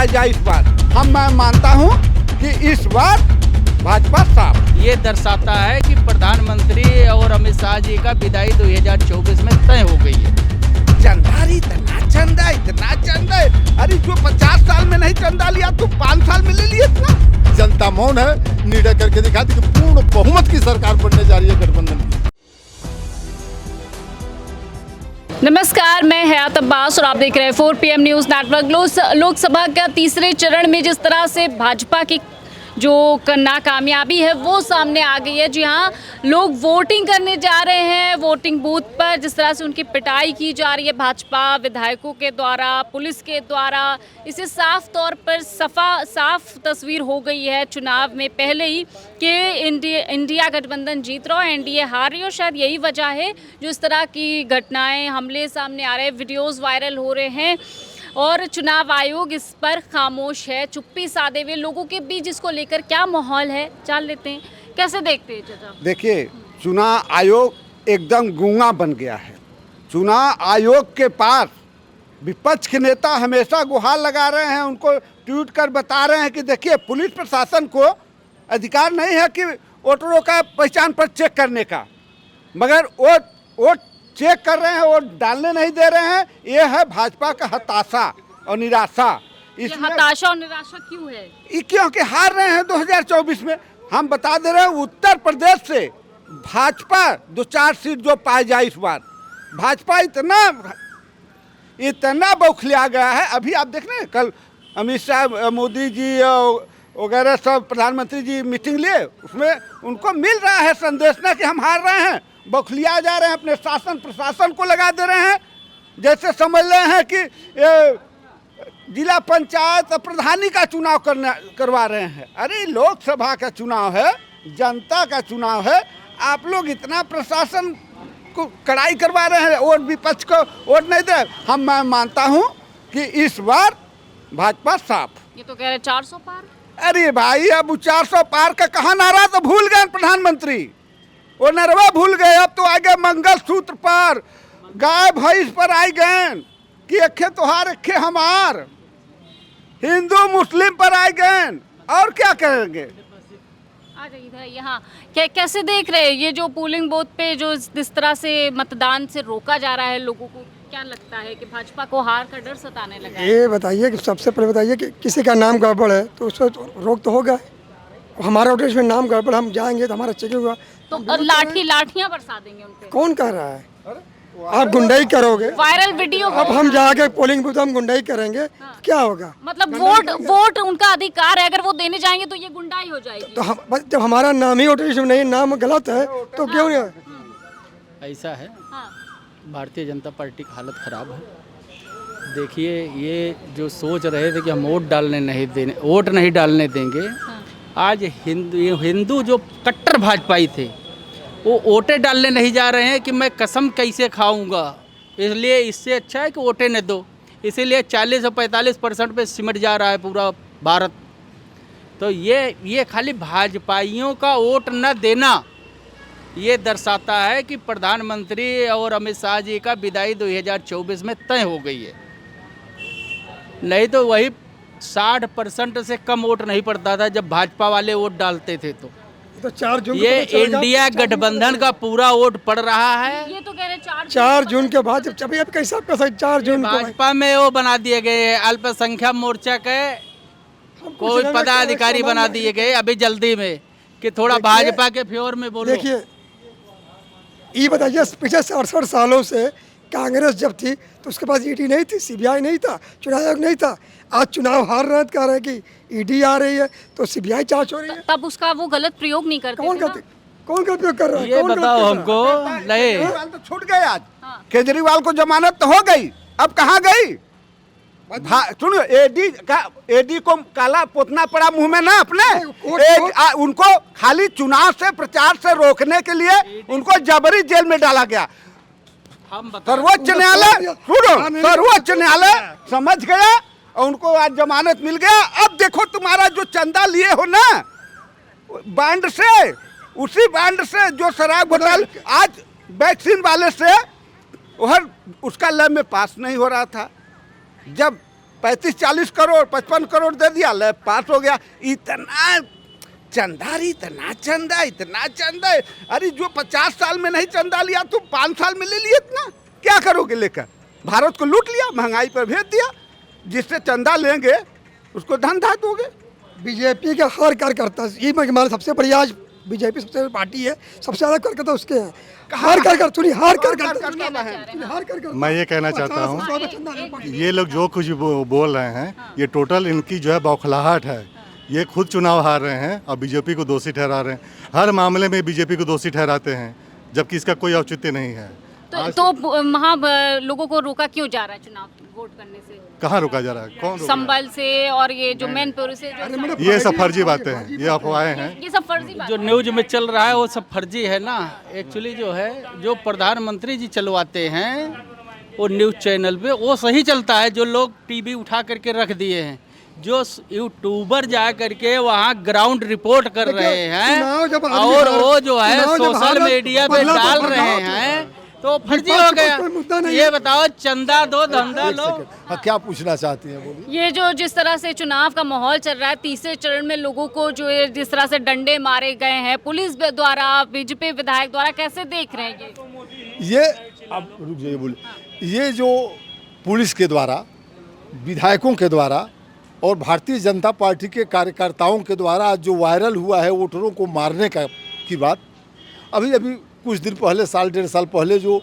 पाया जाए इस बार। मैं मानता हूं कि इस बार भाजपा साफ। ये दर्शाता है कि प्रधानमंत्री और अमित शाह जी का विदाई 2024 में तय हो गई है। चंदा इतना चंदा है। अरे जो 50 साल में नहीं चंदा लिया तो 5 साल में ले लिया इतना। जनता मौन है, निर्णय करके दिखाती कि पूर्ण बहुमत की सरकार बनने जा रही है गठबंधन की। नमस्कार, मैं हयात अब्बास और आप देख रहे हैं 4 PM न्यूज़ नेटवर्क। लोकसभा का तीसरे चरण में जिस तरह से भाजपा की जो नाकामयाबी है वो सामने आ गई है। जी हाँ, लोग वोटिंग करने जा रहे हैं। वोटिंग बूथ पर जिस तरह से उनकी पिटाई की जा रही है भाजपा विधायकों के द्वारा, पुलिस के द्वारा, इसे साफ तौर पर साफ तस्वीर हो गई है चुनाव में पहले ही कि इंडिया गठबंधन जीत रहा है, एनडीए हार रही है। और शायद यही वजह है जो इस तरह की घटनाएं, हमले सामने आ रहे हैं, वीडियोज़ वायरल हो रहे हैं और चुनाव आयोग इस पर खामोश है, चुप्पी साधे हुए। लोगों के बीच इसको लेकर क्या माहौल है, जान लेते हैं। कैसे देखते हैं चाचा? देखिए, चुनाव आयोग एकदम गूंगा बन गया है। चुनाव आयोग के पास विपक्ष के नेता हमेशा गुहार लगा रहे हैं, उनको ट्वीट कर बता रहे हैं कि देखिए, पुलिस प्रशासन को अधिकार नहीं है कि वोटरों का पहचान पत्र चेक करने का, मगर वोट चेक कर रहे हैं, वोट डालने नहीं दे रहे हैं। ये है भाजपा का हताशा और निराशा। इसमें हताशा और निराशा क्यों है? क्योंकि हार रहे हैं 2024 में। हम बता दे रहे हैं, उत्तर प्रदेश से भाजपा 2-4 सीट जो पाई जाए इस बार, भाजपा इतना बौखलिया गया है। अभी आप देख रहे हैं, कल अमित शाह, मोदी जी वगैरह सब प्रधानमंत्री जी मीटिंग लिए, उसमें उनको मिल रहा है संदेश ना कि हम हार रहे हैं, बौखलिया जा रहे हैं, अपने शासन प्रशासन को लगा दे रहे हैं। जैसे समझ रहे हैं कि जिला पंचायत प्रधानी का चुनाव करवा रहे हैं। अरे लोकसभा का चुनाव है, जनता का चुनाव है, आप लोग इतना प्रशासन को कड़ाई करवा रहे हैं और विपक्ष को वोट नहीं दे। मैं मानता हूं कि इस बार भाजपा साफ। ये तो कह रहे 400 पार। अरे भाई, अब 400 पार का कहाँ नारा, तो भूल गए प्रधानमंत्री, वो नरवा भूल गए। अब तो आ गए मंगलसूत्र पर, गाय भैंस पर आ गए कि अखे तोहार अखे हमार, हिंदू मुस्लिम पर आ गए। और क्या करेंगे? आ जाइए इधर। यहाँ कैसे देख रहे हैं ये जो पोलिंग बूथ पे जो इस तरह से मतदान से रोका जा रहा है लोगों को? क्या लगता है कि भाजपा को हार का डर सताने लगा है? ये बताइए कि सबसे पहले बताइए कि किसी का नाम गड़बड़ है तो उसको रोक तो होगा। हमारा वोटर में नाम गड़बड़, हम जाएंगे तो हमारा चेकिंग होगा तो लाठियां बरसा देंगे उनपे। कौन कह रहा है? आप गुंडाई करोगे? Viral video. अब हम जाके पोलिंग बूथ हम गुंडाई करेंगे तो क्या होगा? मतलब वोट उनका अधिकार है, अगर वो देने जाएंगे तो ये गुंडाई हो जाएगी। तो हम जब हमारा नाम ही वोटर में नहीं, नाम गलत है तो क्यों नहीं? ऐसा है, हाँ। भारतीय जनता पार्टी की हालत ख़राब है। देखिए, ये जो सोच रहे थे कि हम वोट नहीं डालने देंगे, आज हिंदू जो कट्टर भाजपाई थे वो वोटें डालने नहीं जा रहे हैं कि मैं कसम कैसे खाऊंगा, इसलिए इससे अच्छा है कि वोटें न दो। इसीलिए 40 और 45% पे सिमट जा रहा है पूरा भारत। तो ये खाली भाजपाइयों का वोट न देना ये दर्शाता है कि प्रधानमंत्री और अमित शाह जी का विदाई 2024 में तय हो गई है। नहीं तो वही 60% से कम वोट नहीं पड़ता था जब भाजपा वाले वोट डालते थे। तो 4 जून ये इंडिया गठबंधन का पूरा वोट पड़ रहा है। ये तो कह रहे 4 जून के बाद जब अब कैसा 4 जून भाजपा में वो बना दिए गए अल्पसंख्यक मोर्चा के कोई पदाधिकारी बना दिए गए अभी जल्दी में कि थोड़ा भाजपा के फेवर में बोलो। देखिए, ये बताइए, पिछले 68 सालों से कांग्रेस जब थी तो उसके पास ईडी नहीं थी, सीबीआई नहीं था, चुनाव आयोग नहीं था। आज चुनाव हार रहे कह रहे हैं कि ईडी आ रही है तो सीबीआई जांच हो रही है। तब उसका वो गलत प्रयोग नहीं करते। कौन गलत प्रयोग कर रहा है? ये बताओ हमको। नहीं, केजरीवाल तो छूट गए आज। केजरीवाल को जमानत तो हो गई, अब कहाँ गई? सुनो, एडी को काला पोतना पड़ा मुंह में ना अपने। उनको खाली चुनाव से प्रचार से रोकने के लिए उनको जबरी जेल में डाला गया। सर्वोच्च न्यायालय समझ गया और उनको आज जमानत मिल गया। अब देखो, तुम्हारा जो चंदा लिए हो ना बांड से, उसी बांड से जो शराब घोटाला आज वैक्सीन वाले से उसका लैब में पास नहीं हो रहा था। जब 35-40 करोड़ 55 करोड़ दे दिया, ले पास हो गया। इतना चंदा रे, इतना चंदा। अरे जो 50 साल में नहीं चंदा लिया तुम 5 साल में ले लिए इतना, क्या करोगे लेकर? भारत को लूट लिया, महंगाई पर भेज दिया। जिससे चंदा लेंगे उसको धंधा दोगे। बीजेपी के हर कार्यकर्ता, ये हमारा सबसे बड़ी आज बीजेपी सबसे बड़ी पार्टी है, सबसे ज़्यादा कार्यकर्ता उसके हैं। हर कार्यकर्ता मैं ये कहना चाहता हूँ, ये लोग जो कुछ बोल रहे हैं, ये टोटल इनकी जो है बौखलाहट है। ये खुद चुनाव हार रहे हैं और बीजेपी को दोषी ठहरा रहे हैं। हर मामले में बीजेपी को दोषी ठहराते हैं, जबकि इसका कोई औचित्य नहीं है। तो वहाँ लोगों को रोका क्यों जा रहा है चुनाव वोट करने से? कहाँ रोका जा रहा है? कौन रोका? संबल से और ये जो मैनपुर से जो ये सब फर्जी बातें हैं, ये अफवाहें हैं। ये सब फर्जी बात जो न्यूज में चल रहा है वो सब फर्जी है ना। एक्चुअली जो है, जो प्रधानमंत्री जी चलवाते हैं वो न्यूज़ चैनल पे वो सही चलता है। जो लोग टीवी उठा करके रख दिए हैं, जो यूट्यूबर जा करके वहाँ ग्राउंड रिपोर्ट कर रहे हैं और वो जो है सोशल मीडिया पे डाल रहे हैं, तो फर्जी हो गया। ये बताओ, चंदा दो धंधा लो। क्या पूछना चाहती हैं बोलिए। ये जो जिस तरह से चुनाव का माहौल चल रहा है, तीसरे चरण में लोगों को जो है जिस तरह से डंडे मारे गए हैं पुलिस द्वारा, बीजेपी विधायक द्वारा, कैसे देख रहे हैं ये अब रुक जाइए बोले। ये जो पुलिस के द्वारा, विधायकों के द्वारा और भारतीय जनता पार्टी के कार्यकर्ताओं के द्वारा जो वायरल हुआ है वोटरों को मारने की बात, अभी कुछ दिन पहले, साल 1.5 साल पहले जो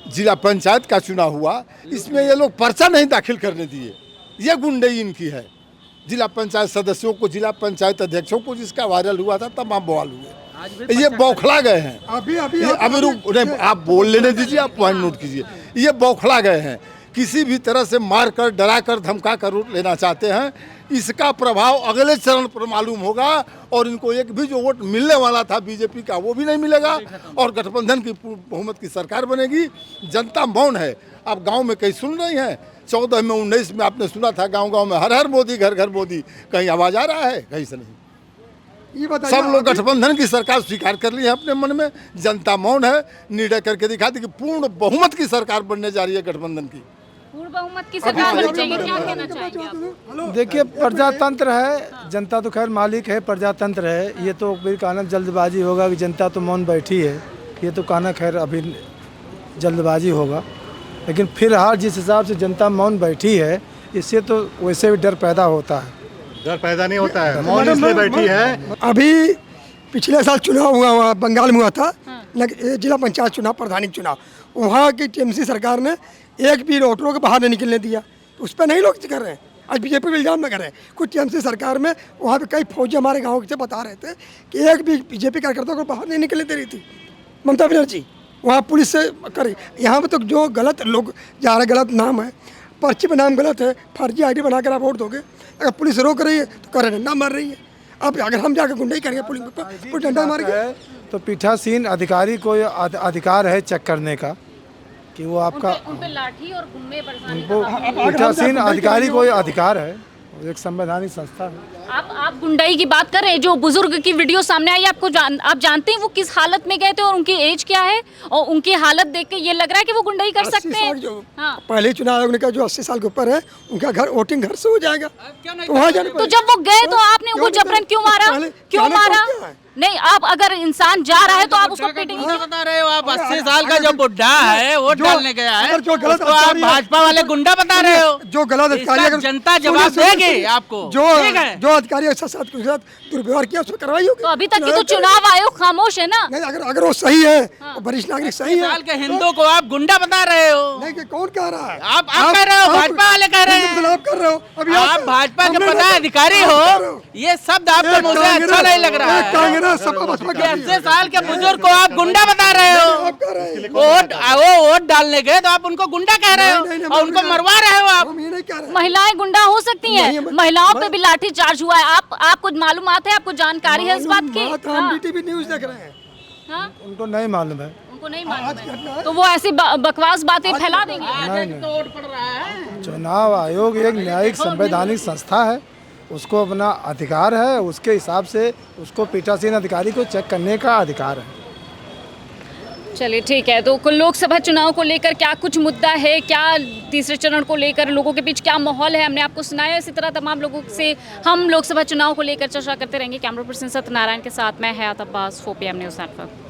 जिला पंचायत का चुनाव हुआ, इसमें ये लोग पर्चा नहीं दाखिल करने दिए। ये गुंडई इनकी है। जिला पंचायत सदस्यों को, जिला पंचायत अध्यक्षों को जिसका वायरल हुआ था, तमाम बवाल हुए। ये बौखला गए हैं। अभी आप बोल लेने दीजिए, आप पॉइंट नोट कीजिए। ये बौखला गए हैं, किसी भी तरह से मार कर, डरा कर, धमका कर वोट लेना चाहते हैं। इसका प्रभाव अगले चरण पर मालूम होगा और इनको एक भी जो वोट मिलने वाला था बीजेपी का वो भी नहीं मिलेगा और गठबंधन की बहुमत की सरकार बनेगी। जनता मौन है। आप गांव में कहीं सुन रही हैं? 14 में 19 में आपने सुना था गांव में हर हर मोदी, घर घर मोदी। कहीं आवाज आ रहा है? कहीं से नहीं। ये बताइए, सब लोग गठबंधन की सरकार स्वीकार कर ली है अपने मन में। जनता मौन है, निर्णय करके दिखा दी कि पूर्ण बहुमत की सरकार बनने जा रही है गठबंधन की। पूर्ण बहुमत की सरकार बननी चाहिए, क्या कहना चाहेंगे आप? देखिए, प्रजातंत्र है, जनता तो खैर मालिक है, प्रजातंत्र है। ये तो फिर कहना जल्दबाजी होगा कि जनता तो मौन बैठी है, ये तो कहना खैर अभी जल्दबाजी होगा। लेकिन फिलहाल जिस हिसाब से जनता मौन बैठी है, इससे तो वैसे भी डर पैदा होता है। डर पैदा नहीं होता है, मौन इसलिए बैठी है। अभी पिछले साल चुनाव हुआ बंगाल में हुआ था, जिला पंचायत चुनाव, प्रधानिक चुनाव। वहाँ की टीएमसी सरकार ने एक भी वोटरों को बाहर नहीं निकलने दिया। उस पर नहीं लोग कर रहे हैं, आज बीजेपी भी इल्जाम लगा रहे हैं। कुछ टीएमसी सरकार में वहाँ पे कई फौजी हमारे गाँव से बता रहे थे कि एक भी बीजेपी कार्यकर्ता को बाहर नहीं निकलने दे रही थी ममता बनर्जी। वहाँ पुलिस से करे। यहाँ पे तो जो गलत लोग जा रहे, गलत नाम है, पर्ची पर नाम गलत है, फर्जी ID बनाकर आप वोट दोगे। अगर पुलिस रोक रही है तो कर डंडा मार रही है। अब अगर हम जाकर गुंडाई करेंगे पुलिस डंडा मार गए तो पीठासीन अधिकारी को अधिकार है चेक करने का कि वो आपका, उन पे लाठी और गुम्मे बरसाने उनको पीठासीन अधिकारी को अधिकार है, एक संवैधानिक संस्था है। आप गुंडाई की बात कर रहे हैं। जो बुजुर्ग की वीडियो सामने आई, आप जानते हैं वो किस हालत में गए थे और उनकी एज क्या है? और उनकी हालत देख के ये लग रहा है कि वो गुंडाई कर सकते हैं। हाँ। पहले चुनाव आयोग ने कहा जो 80 साल के ऊपर है उनका घर वोटिंग घर से हो जाएगा, तो वहाँ जाने। तो जब वो गए तो आपने उनको जबरन क्यों मारा? नहीं, आप अगर इंसान जा रहा है तो आप उसको पीटेंगे। बता रहे हो आप 80 साल का जो बुढ़ा है वोट डालने गया है, जो गलत उसको आप भाजपा वाले गुंडा बता रहे हो। जो गलत अधिकारी, जनता जवाब देगी आपको। जो अधिकारी के साथ दुर्व्यवहार किया उसको कार्रवाई होगी। तो अभी तक की तो चुनाव आयोग खामोश है ना। नहीं, अगर वो सही है, वरिष्ठ नागरिक सही है। साल के हिंदू को आप गुंडा बता रहे हो। नहीं, कौन कह रहा है? आप कह रहे हो, भाजपा वाले कह रहे हैं। आप कर रहे हो। अभी आप भाजपा के पदाधिकारी हो, ये शब्द आपको मुझे अच्छा नहीं लग रहा है। कांग्रेस सबको बचपन 80 साल के बुजुर्ग को आप गुंडा बता रहे हो। वोट डालने गए तो आप उनको गुंडा कह रहे हो और उनको मरवा रहे हो आप। महिलाएं गुंडा हो सकती हैं, महिलाओं पे भी लाठी चार्ज हुआ है। आपको मालूमात है, आपको जानकारी है इस बात की? हम टीवी न्यूज़ देख रहे हैं। हाँ? उनको नहीं मालूम है, उनको नहीं मालूम है, तो वो ऐसी बकवास बातें फैला देंगे। चुनाव आयोग एक न्यायिक संवैधानिक संस्था है, उसको अपना अधिकार है, उसके हिसाब से उसको पीठासीन अधिकारी को चेक करने का अधिकार है। चलिए ठीक है, तो कुल लोकसभा चुनाव को लेकर क्या कुछ मुद्दा है, क्या तीसरे चरण को लेकर लोगों के बीच क्या माहौल है, हमने आपको सुनाया। इसी तरह तमाम लोगों से हम लोकसभा चुनाव को लेकर चर्चा करते रहेंगे। कैमरा पर्सन सत्यनारायण के साथ मैं हयात अब्बास, 4 PM न्यूज़ नेटवर्क।